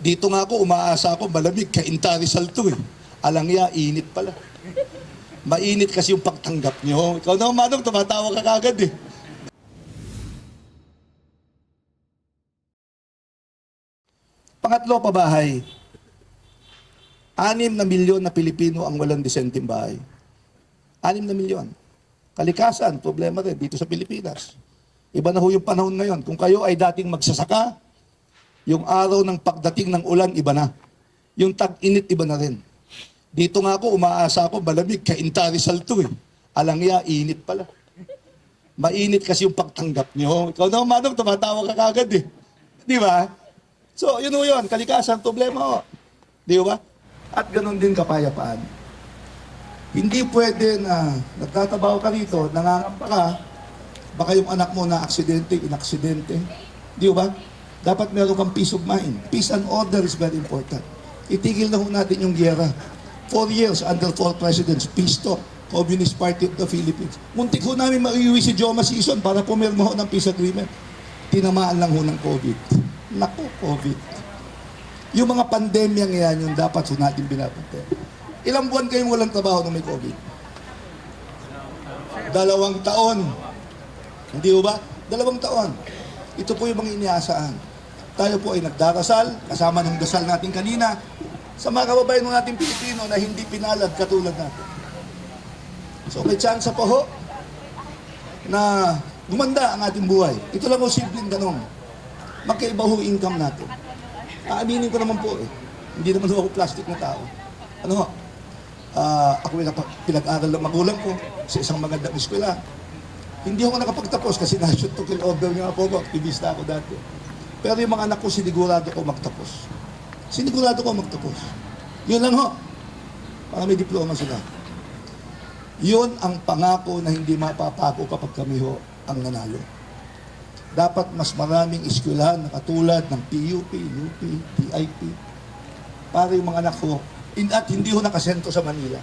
Dito nga ako, umaasa ako, malamig, Cainta Rizal to eh. Alangya, init pala. Mainit kasi yung pagtanggap nyo. Ikaw naman, Manong, tumatawa ka kagad eh. Pangatlo, pabahay. 6 na milyon na Pilipino ang walang disenteng bahay. 6 na milyon. Kalikasan, problema rin dito sa Pilipinas. Iba na ho yung panahon ngayon. Kung kayo ay dating magsasaka, yung araw ng pagdating ng ulan, iba na. Yung tag-init, iba na rin. Dito nga ako, umaasa ako, malamig, Cainta Rizal to eh. Alangya, init pala. Mainit kasi yung pagtanggap nyo. Ikaw naman, Manong, tumatawa ka kagad eh. Di ba? So, yun o yun, kalikasan, problema ho. Di ba? At ganun din kapayapaan. Hindi pwede na nagtatrabaho ka rito, nangangampa ka, baka yung anak mo na aksidente, inaksidente. Di ba? Dapat meron kang peace of mind. Peace and order is very important. Itigil na ho natin yung giyera. 4 years under 4 presidents, peace talk, Communist Party of the Philippines. Muntik ho namin maiuwi si Joma Sison para pumirma ho ng peace agreement. Tinamaan lang ho ng COVID. Naku, COVID. Yung mga pandemyang yan, yung dapat ho natin binapunta. Ilang buwan kayong walang trabaho nung may COVID? 2 taon. Hindi ho ba? 2 taon. Ito po yung mga iniasaan. Tayo po ay nagdarasal, kasama ng dasal natin kanina, sa mga kababayan ng ating Pilipino na hindi pinalad katulad natin. So may chance pa ho na gumanda ang ating buhay. Ito lang ho simpleng tanong. Magkaiba ho income natin. Aaminin ko naman po eh. Hindi naman ho ako plastic na tao. Ano ho? Ako ay pinag-aral ng magulang ko sa isang magandang eskwela. Hindi ako nakapagtapos kasi na-shoot to kill order nga po ako. Aktivista ako dati. Pero yung mga anak ko, sinigurado ko magtapos. Sinigurado ko magtapos. Yun lang ho. Para may diploma sila. Yun ang pangako na hindi mapapako kapag kami ho ang nanalo. Dapat mas maraming eskwelahan na katulad ng PUP, UP, TIP, para yung mga anak ko, at hindi ho nakasento sa Manila.